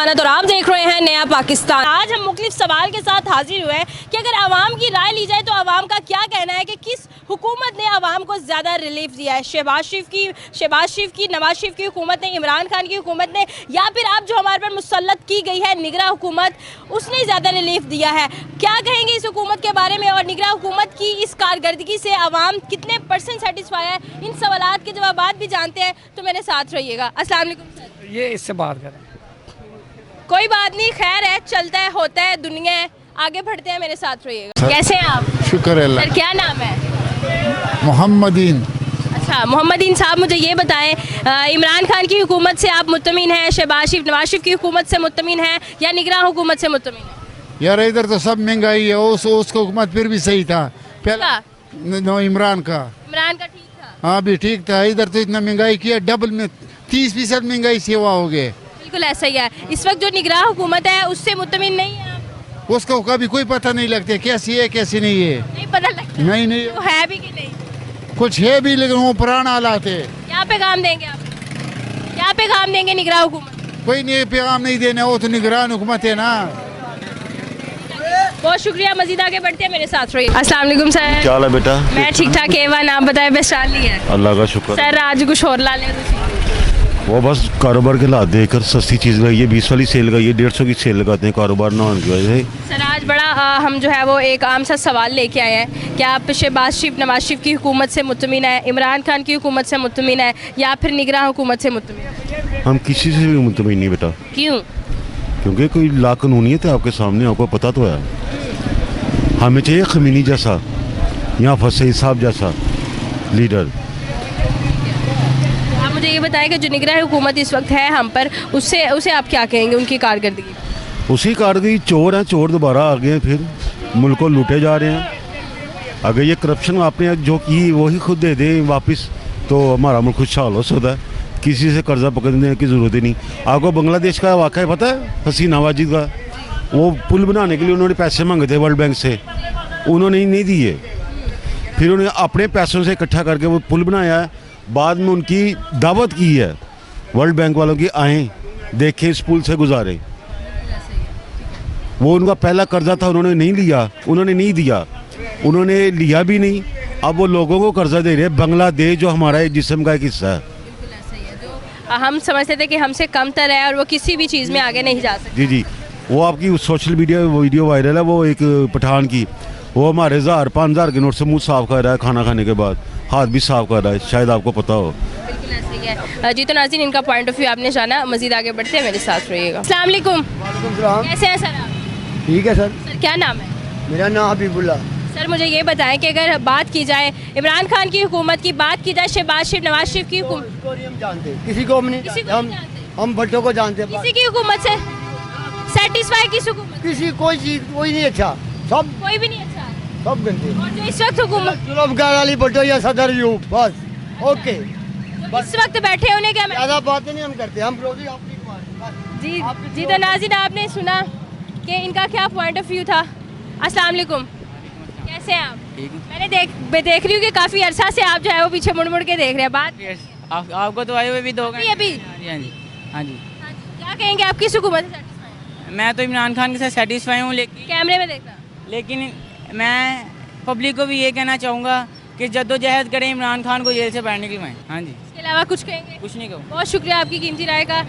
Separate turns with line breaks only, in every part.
सल्तनत और आप देख रहे हैं नया पाकिस्तान। आज हम मुख्तलिफ सवाल के साथ हाजिर हुए हैं कि अगर आवाम की राय ली जाए तो आवाम का क्या कहना है कि किस हुकूमत ने आवाम को ज़्यादा रिलीफ दिया है, शहबाज शरीफ की, नवाज शरीफ की हुकूमत ने, इमरान खान की हुकूमत ने, या फिर आप जो हमारे पर मुसल्लत की गई है निगरां हुकूमत, उसने ज़्यादा रिलीफ दिया है। क्या कहेंगे इस हुकूमत के बारे में और निगरां हुकूमत की इस कारकर्दगी से आवाम कितने % सेटिस्फाई है, इन सवालात के जवाब भी जानते हैं। तो मेरे साथ रहिएगा। अस्सलाम वालेकुम सर।
ये इससे बात करें।
कोई बात नहीं, खैर है, चलता है, होता है, दुनिया है, आगे बढ़ते हैं। मेरे साथ रहिएगा। कैसे हैं आप?
शुक्र अल्लाह।
सर क्या नाम है?
मोहम्मदीन।
अच्छा मोहम्मदीन साहब, मुझे ये बताएं, इमरान खान की हुकूमत से आप मुतमिन हैं, शहबाज शरीफ नवाज शरीफ की हुकूमत से मुतमिन हैं या निगरां हुकूमत से मुतमिन हैं?
यार इधर तो सब महंगाई है, उसका हुकूमत फिर भी सही था पहला। नो इमरान का
ठीक था।
हाँ भी ठीक था। इधर तो इतना महंगाई किया, डबल में 30% महंगाई सेवा हो गए।
बिल्कुल ऐसा ही है। इस वक्त जो निगरां हुकूमत है उससे मुतमिन नहीं है आप?
उसका कभी कोई पता नहीं लगता कैसी है कैसी नहीं है।
नहीं पता लगता?
नहीं
तो है भी कि नहीं?
कुछ है भी, लेकिन वो पुराना हालात है।
क्या पैगाम देंगे आप? क्या पैगाम देंगे निगरां हुकूमत?
कोई नहीं पैगाम नहीं देना, वो तो निगरान हुकूमत है ना।
बहुत शुक्रिया। मजीद आगे बढ़ते हैं, मेरे साथ रहिए। अस्सलाम वालेकुम सर।
क्या हाल है बेटा?
मैं ठीक ठाक एवन, आप बताएं बेस्ट हाल नहीं है?
अल्लाह का शुक्र।
सर आज कुछ और ला लें
वो बस कारोबार के हालात देखकर सस्ती चीज़ लगाई है, 20 वाली सेल लगाई है, 150 की सेल लगाते हैं कारोबार ना होने की वजह से।
सर आज बड़ा हम जो है वो एक आम सा सवाल लेके आए हैं कि आप शहबाज शरीफ नवाज शरीफ की हुकूमत से मुतमिन है, इमरान खान की हुकूमत से मुतमिन है या फिर निगरां हुकूमत से मुतमिन है?
हम किसी से भी मुतमिन नहीं बेटा।
क्यों?
क्योंकि कोई लाकानूनियत है आपके सामने, आपको पता तो है। हमें चाहिए खमीनी जैसा या फसई साहब जैसा लीडर।
आप मुझे ये बताएं कि जो निगरां हुकूमत इस वक्त है हम पर, उसे आप क्या कहेंगे, उनकी कारकर्दगी?
उसी कारगी चोर हैं, चोर दोबारा आ गए हैं, फिर मुल्क को लूटे जा रहे हैं। अगर ये करप्शन आपने जो की वही खुद दे दें वापस तो हमारा मुल्क खुशहाल हो सकता है। किसी से कर्जा पकड़ने की ज़रूरत ही नहीं। आपको बांग्लादेश का वाक़या पता है? हसीना वाजिद का, वो पुल बनाने के लिए उन्होंने पैसे मांगे थे वर्ल्ड बैंक से, उन्होंने नहीं दिए। फिर उन्होंने अपने पैसों से इकट्ठा करके वो पुल बनाया है। बाद में उनकी दावत की है वर्ल्ड बैंक वालों की, आएँ देखें इस पुल से गुजारे। वो उनका पहला कर्जा था, उन्होंने नहीं लिया, उन्होंने नहीं दिया, उन्होंने लिया भी नहीं। अब वो लोगों को कर्जा दे रहे हैं। बांग्लादेश जो हमारा एक जिस्म का एक हिस्सा है,
हम समझते थे कि हमसे कम तर है और वो किसी भी चीज़ में आगे नहीं जा सकते।
जी। वो आपकी सोशल मीडिया वीडियो वायरल है, वो एक पठान की, वो हमारे 1000-5000 के नोट से मुंह साफ कर रहा है, खाना खाने के बाद हाथ भी साफ कर रहा है, शायद आपको पता हो।
बिल्कुल ऐसे ही है। जी तो नाज़रीन, इनका पॉइंट ऑफ व्यू आपने जाना। मजीद आगे बढ़ते हैं, मेरे साथ रहिएगा। अस्सलाम वालेकुम। कैसे हैं सर आप?
ठीक है सर।
सर क्या नाम है?
मेरा नाम हबीबुल्ला।
सर मुझे ये बताएं कि अगर बात की जाए इमरान खान की हुकूमत की, बात की जाए शहबाज शरीफ नवाज शरीफ की हुकूमत,
इसको नहीं हम जानते, किसी को हम नहीं
किसी को
जानते।
नहीं जानते?
हम भट्टो को जानते हैं।
किसी की हुकूमत से सेटिस्फाई, किस हुकूमत?
किसी कोई चीज कोई नहीं अच्छा, सब
कोई भी नहीं अच्छा।
सब गंदे।
और जो इस वक्त हुकूमत,
जुल्फकार अली भट्टो या सदर यू, बस ओके।
जो इस वक्त बैठे उन्हें क्या?
ज्यादा बातें नहीं हम करते, हम रोजी अपनी बात।
जी तो नाज़रीन, आपने सुना कि इनका क्या पॉइंट ऑफ व्यू था। अस्सलाम वालेकुम। कैसे हैं आप? मैंने देख रही हूँ कि काफ़ी अरसा से आप जो है वो पीछे मुड़ मुड़ के देख रहे हैं। बात
आपको तो आए हुए भी 2 घंटे।
अभी
हाँ जी।
क्या कहेंगे, आप किस हुकूमत से satisfied हैं?
मैं तो इमरान खान के साथ सेटिस्फाई हूँ,
कैमरे में देखना।
लेकिन मैं पब्लिक को भी ये कहना चाहूँगा कि जद्दोजहद करें, इमरान खान को जेल से बाहर निकलवाएं। हाँ जी,
इसके अलावा कुछ कहेंगे?
कुछ नहीं कहूँ।
बहुत शुक्रिया आपकी कीमती राय का।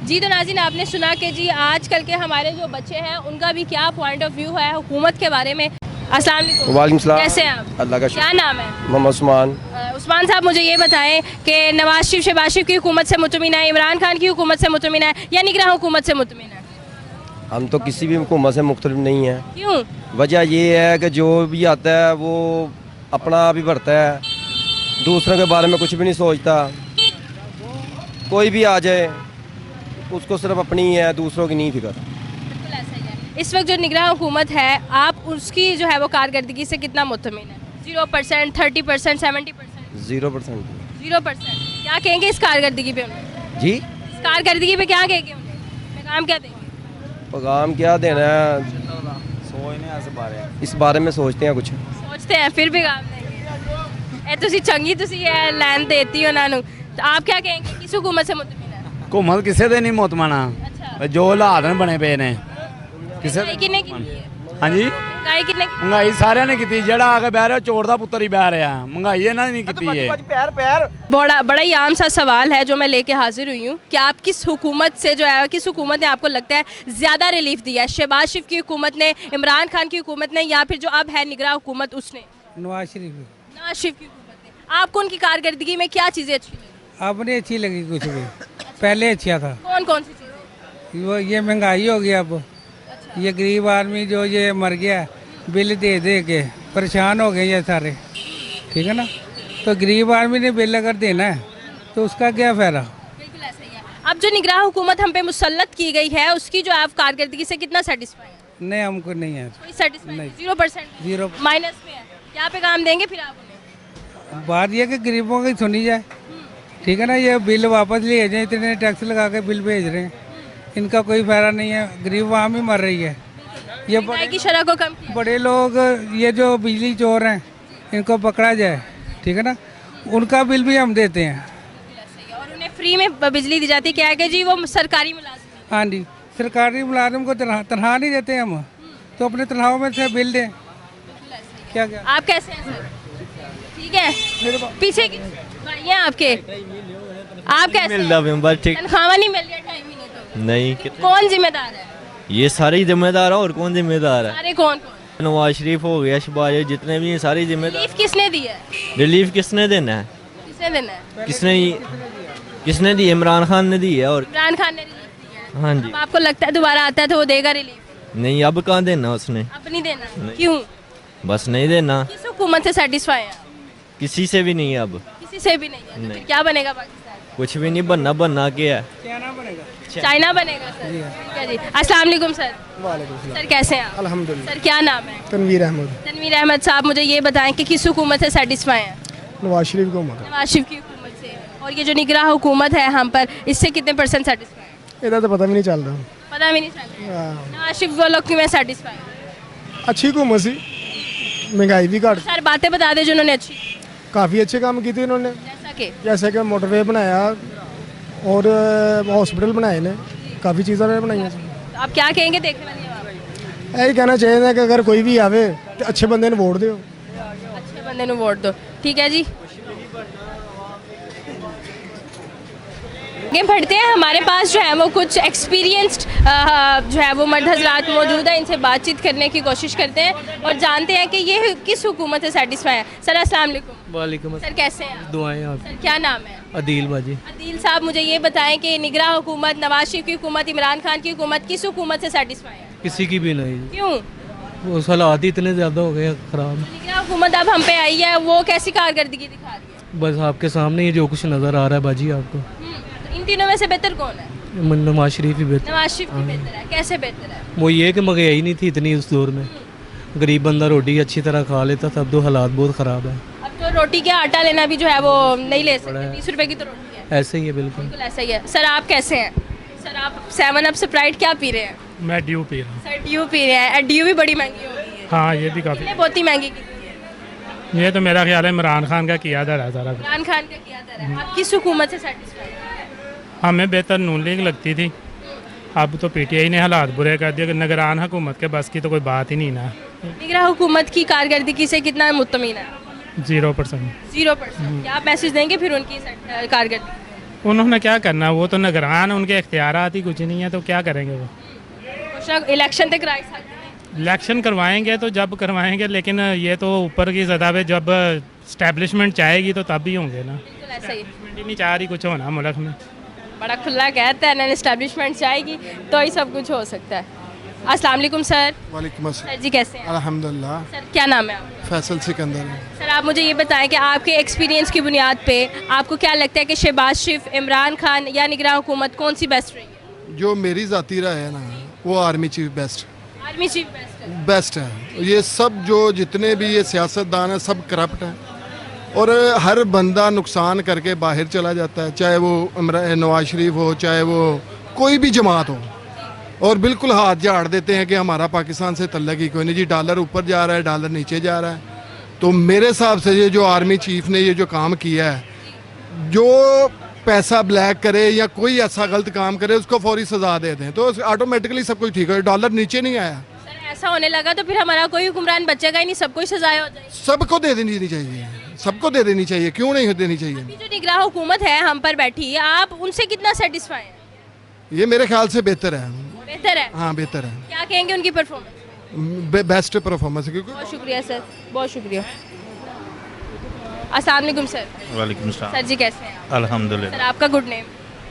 जी तो नाज़रीन, आपने सुना कि जी आजकल के हमारे जो बच्चे हैं उनका भी क्या पॉइंट ऑफ व्यू है हुकूमत के बारे में। अस्सलाम वालेकुम।
वालेकुम सलाम।
कैसे हैं आप?
अल्लाह का
क्या नाम है?
मोहम्मद उस्मान।
उस्मान साहब, मुझे ये बताएं कि नवाज शरीफ शहबाज शरीफ की हुकूमत से मुतमिन है, इमरान खान की हुकूमत से मुतमिन है या निगरां हुकूमत से मुतमिन है?
हम तो किसी भी हुकूमत से मुख्तलिफ नहीं है।
क्यों?
वजह ये है कि जो भी आता है वो अपना आप ही भरता है, दूसरों के बारे में कुछ भी नहीं सोचता। कोई भी आ जाए उसको सिर्फ अपनी ही है, दूसरों की नहीं फिक्र।
बिल्कुल ऐसा ही है। इस वक्त जो निगरां हुकूमत है, आप उसकी जो है वो कारकर्दगी से कितना मुतमिन है? 0%, 30%, 70%?
0%।
0%। क्या कहेंगे इस कारकर्दगी पे उन्हें?
जी,
इस कारकर्दगी पे क्या कहेंगे उन्हें? पैगाम क्या देंगे?
पैगाम क्या देना है, इस बारे में सोचते हैं कुछ।
सोचते हैं फिर पैगाम देंगे। तुसी चंगी, तुसी ये लैन देती हो ना। तो आप क्या कहेंगे, किस हुकूमत से मुतमिन है?
घूमत किसी दे नहीं मुतमना।
अच्छा।
ਜੋ ਹਾਲਾਤ ਨੇ ਬਣੇ ਪਏ ਨੇ ਕਿਸੇ
महंगाई किन्ने की है?
ਹਾਂਜੀ
महंगाई किन्ने की?
ਮਹਿੰਗਾਈ ਸਾਰਿਆਂ ਨੇ ਕੀਤੀ ਜਿਹੜਾ ਆ ਕੇ ਬਹਿ ਰਿਹਾ ਚੋਰ ਦਾ ਪੁੱਤਰ ਹੀ ਬਹਿ ਰਿਹਾ ਮਹਿੰਗਾਈ ਇਹਨਾਂ ਨੇ ਨਹੀਂ ਕੀਤੀ ਹੈ
बड़ा ही आम सा सवाल है जो मैं लेके हाजिर हुई हूँ कि आप किस हुकूमत से जो है किस हुकूमत ने आपको लगता है ज़्यादा रिलीफ दिया है, शहबाज शरीफ की हुकूमत ने, इमरान खान की हुकूमत ने, या फिर जो अब है निगरान हुकूमत उसने?
नवाज शरीफ
नवाज शरीफ की हुकूमत ने। आपको उनकी कारकर्दगी में क्या चीज़ें अच्छी लगी?
अब नहीं अच्छी लगी कुछ भी, पहले अच्छा था।
कौन कौन सी चीज़ें?
वो ये महंगाई हो गई, अब ये गरीब आदमी जो ये मर गया बिल दे दे के परेशान हो गए ये सारे, ठीक है ना। तो गरीब आदमी ने बिल अगर देना है तो उसका क्या फ़ायदा।
बिल्कुल ऐसा ही है। अब जो निगरान हुकूमत हम पे मुसल्लत की गई है उसकी जो आप कारकर्दगी से कितना सेटिस्फाई है?
नहीं, हमको नहीं है।
कोई सेटिस्फाई नहीं, 0%?
0
माइनस में है। यहाँ पे काम देंगे फिर आप उन्हें?
बात यह कि गरीबों की सुनी जाए, ठीक है ना। ये बिल वापस लिए जाए, इतने टैक्स लगा के बिल भेज रहे हैं, इनका कोई फ़ायदा नहीं है। गरीब आम ही मर रही है। ये
महंगाई की शरह को कम किया।
बड़े लोग ये जो बिजली चोर हैं इनको पकड़ा जाए, ठीक है ना। उनका बिल भी हम देते हैं।
और उन्हें फ्री में बिजली दी जाती है, क्या है कि जी वो सरकारी मुलाजिम हैं।
हाँ जी, सरकारी मुलाजिम को तनख्वाह नहीं देते हम, तो अपने तनख्वाहों में से बिल दें। क्या क्या
आप कैसे हैं सर? ठीक है, पीछे की भाई हैं आपके, आप कैसे
मिल रहा है बस ठीक
तनख्वाह नहीं मिल रही है 2.5 महीने तो?
नहीं
कौन जिम्मेदार है?
ये सारे ही जिम्मेदार है और कौन जिम्मेदार है।
सारे कौन कौन?
नवाज शरीफ हो गया, शहबाज, जितने भी हैं सारे जिम्मेदार।
रिलीफ किसने दी है?
रिलीफ किसने देना है,
किसने देना है?
किसने दी, इमरान खान ने दी है। और
इमरान खान ने रिलीफ दिया है।
हाँ
अब
जी,
आपको लगता है दोबारा आता है तो वो देगा रिलीफ?
नहीं अब कहाँ देना उसने,
अब नहीं देना?
नहीं।
क्यों?
बस नहीं देना,
किस हुकूमत से सेटिस्फाई है?
किसी से भी नहीं है अब,
किसी से भी नहीं है। तो फिर
नहीं।
क्या बनेगा पाकिस्तान?
कुछ भी नहीं बनना, बनना क्या है।
चाइना बनेगा सर? ठीक है जी। अस्सलाम वालेकुम सर। सर कैसे हैं आप?
अल्हम्दुलिल्लाह।
सर क्या नाम है?
तनवीर अहमद,
तनवीर अहमद साहब, मुझे ये बताएं कि किस हुकूमत से सेटिस्फाई हैं?
नवाज शरीफ को मत
नवाज शरीफ की हुकूमत से। और ये जो निगरान हुकूमत है हम पर, इससे कितने % सेटिस्फाई हैं?
ਇਹਦਾ ਤਾਂ ਪਤਾ ਵੀ ਨਹੀਂ ਚੱਲਦਾ।
पता भी नहीं चल रहा। नवाज शरीफ को लोग क्यों सेटिस्फाई?
अच्छी हुकूमत सी, महंगाई भी घट,
सर बातें बता दें जिन्होंने अच्छी,
काफ़ी अच्छे काम किए इन्होंने,
जैसा कि
जैसे कि मोटरवे बनाया और हॉस्पिटल बनाए ने, काफ़ी चीज़ें बनाई।
आप क्या कहेंगे देखने वाली आवाम?
यही कहना चाहिए कि अगर कोई भी आवे तो अच्छे बंदे ने वोट दो।
अच्छे बंदे को वोट दो। ठीक है जी, आगे बढ़ते हैं। हमारे पास जो है वो कुछ एक्सपीरियंस्ड जो है वो मर्द हजरात मौजूद है, इनसे बातचीत करने की कोशिश करते हैं और जानते हैं कि ये किस हुकूमत से सेटिस्फाई है। सर अस्सलाम वालेकुम।
वालेकुम
सर कैसे हैं आप?
दुआएं आप।
सर क्या नाम है?
अदील बाजी।
अदील साहब, मुझे ये बताएं कि निगरान हुकूमत, नवाज शरीफ की हुकूमत, इमरान खान की हुकूमत, किस हुकूमत से सेटिस्फाई है?
किसी की भी नहीं,
क्यों?
वो हालात ही इतने ज़्यादा हो गए ख़राब।
निगरान हुकूमत अब हम पे आई है, वो कैसी कारकर्दगी दिखा रही है?
बस आपके सामने ये जो कुछ नज़र आ रहा है बाजी आपको,
तो इन तीनों में से बेहतर कौन है?
नवाज शरीफ ही बेहतर।
नवाज शरीफ की बेहतर है। कैसे बेहतर है?
वो ये कि महंगाई नहीं थी इतनी उस दौर में, गरीब बंदा रोटी अच्छी तरह खा लेता था। अब तो हालात बहुत ख़राब है।
अब तो रोटी के आटा लेना भी जो है वो नहीं ले सकते, 20 रुपए की तो रोटी है।
ऐसे ही है बिल्कुल।
बिल्कुल ऐसा ही है। सर आप कैसे हैं? सर आप 7 अप स्प्राइट क्या पी रहे हैं?
मैं ड्यू पी रहा हूँ।
सर ड्यू पी रहे हैं। ड्यू भी बड़ी महंगी हो गई है।
हाँ ये भी काफ़ी,
कितने बहुत ही महंगी की है?
ये तो मेरा ख्याल है इमरान खान का किया था सारा।
इमरान खान का किया जा रहा है। आप किस हुकूमत से सेटिस्फाई हैं?
हमें बेहतर नून लीग लगती थी, अब तो पीटीआई ने हालात बुरे कर दिए कि निगरान हुकूमत के बस की तो कोई बात ही नहीं ना।
निगरान हुकूमत की कारकर्दगी से कितना मुतमिन है?
0%।
0%। क्या आप मैसेज देंगे फिर उनकी कारकर्दगी?
उन्होंने क्या करना, वो तो निगरान, उनके इख्तियारात ही कुछ नहीं है, तो क्या करेंगे वो?
इलेक्शन तक कराई सकते हैं।
इलेक्शन करवाएंगे तो जब करवाएंगे, लेकिन ये तो ऊपर की सतह पे जब स्टैब्लिशमेंट चाहेगी तो तब भी होंगे ना।
बिल्कुल ऐसा ही।
Establishment ही नहीं चाह रही कुछ होना मुल्क में।
बड़ा खुला कहता है ना, एस्टैब्लिशमेंट चाहेगी तो ही सब कुछ हो सकता है। अस्सलाम वालेकुम सर।
वालेकुम अस्सलाम।
सर जी कैसे हैं?
अल्हम्दुलिल्लाह।
सर क्या नाम है आपका?
फैसल सिकंदर।
सर आप मुझे ये बताएं कि आपके एक्सपीरियंस की बुनियाद पे आपको क्या लगता है कि शहबाज शरीफ, इमरान खान या निगरान हुकूमत कौन सी बेस्ट रही है?
जो मेरी ज़ाती राय है ना, वो army chief best
army chief best है।
बेस्ट है। ये सब जो जितने भी ये सियासतदान हैं सब करप्ट हैं और हर बंदा नुकसान करके बाहर चला जाता है, चाहे वो नवाज शरीफ हो, चाहे वो कोई भी जमात हो, और बिल्कुल हाथ झाड़ देते हैं कि हमारा पाकिस्तान से तल्लक ही कोई नहीं जी। डॉलर ऊपर जा रहा है, डॉलर नीचे जा रहा है। तो मेरे हिसाब से ये जो आर्मी चीफ ने ये जो काम किया है, जो पैसा ब्लैक करे या कोई ऐसा गलत काम करे उसको फौरी सज़ा दे दें तो ऑटोमेटिकली सब कुछ ठीक हो। डॉलर नीचे नहीं आया।
सर ऐसा होने लगा तो फिर हमारा कोई हुक्मरान बचेगा ही नहीं, सबको ही सजाया हो जाएगी।
सबको दे देनी चाहिए, सबको दे देनी चाहिए, क्यों नहीं देनी चाहिए।
अभी जो निगरान हुकूमत है हम पर बैठी है, आप उनसे कितना सेटिस्फाई हैं?
ये मेरे ख्याल से बेहतर है।
बेहतर है।
हाँ बेहतर है,
क्या कहेंगे उनकी परफॉर्मेंस?
बेस्ट परफॉर्मेंस है क्योंकि
बहुत शुक्रिया सर, बहुत शुक्रिया। अस्सलाम वालेकुम सर।
वालेकुम सलाम।
सर जी कैसे हैं आप?
अल्हम्दुलिल्लाह।
सर आपका good name?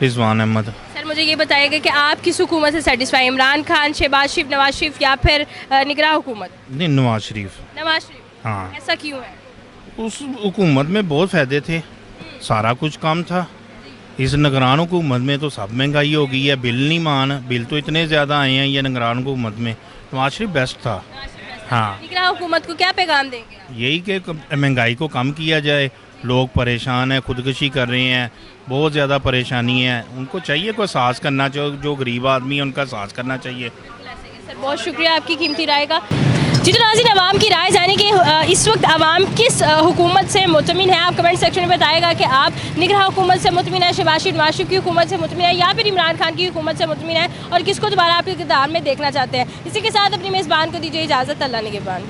Rizwan Ahmed.
Sir मुझे ये बताइएगा कि आप किस हुकूमत से सेटिस्फाई, इमरान खान, शहबाज शरीफ, नवाज शरीफ या फिर निगरान हुकूमत?
नहीं, नवाज शरीफ।
नवाज शरीफ।
हाँ,
ऐसा क्यों है?
उस हुकूमत में बहुत फ़ायदे थे, सारा कुछ काम था। इस निगरान हुकूमत में तो सब महंगाई हो गई है, बिल नहीं मान, बिल तो इतने ज़्यादा आए हैं ये निगरान हुकूमत में। नवाज शरीफ बेस्ट था। हाँ,
निगरान हुकूमत को क्या पैगाम देंगे?
यही कि महंगाई को कम किया जाए। लोग परेशान हैं, खुदकुशी कर रहे हैं, बहुत ज़्यादा परेशानी है। उनको चाहिए कोई साहस करना चाहिए, जो गरीब आदमी है उनका साहस करना चाहिए।
सर बहुत शुक्रिया आपकी कीमती राय का। जी तो नाज़रीन, आवाम की राय जाने कि इस वक्त आवाम किस हुकूमत से मुतमिन है, आप कमेंट सेक्शन में बताएगा कि आप निगरान हुकूमत से मुतमिन है, शहबाज शरीफ नवाज शरीफ की हुकूमत से मुतमिन है या फिर इमरान खान की हुकूमत से मुतमिन है और किसको दोबारा आपके किरदार में देखना चाहते हैं। इसी के साथ अपनी मेज़बान को दीजिए इजाज़त। अल्लाह निगहबान।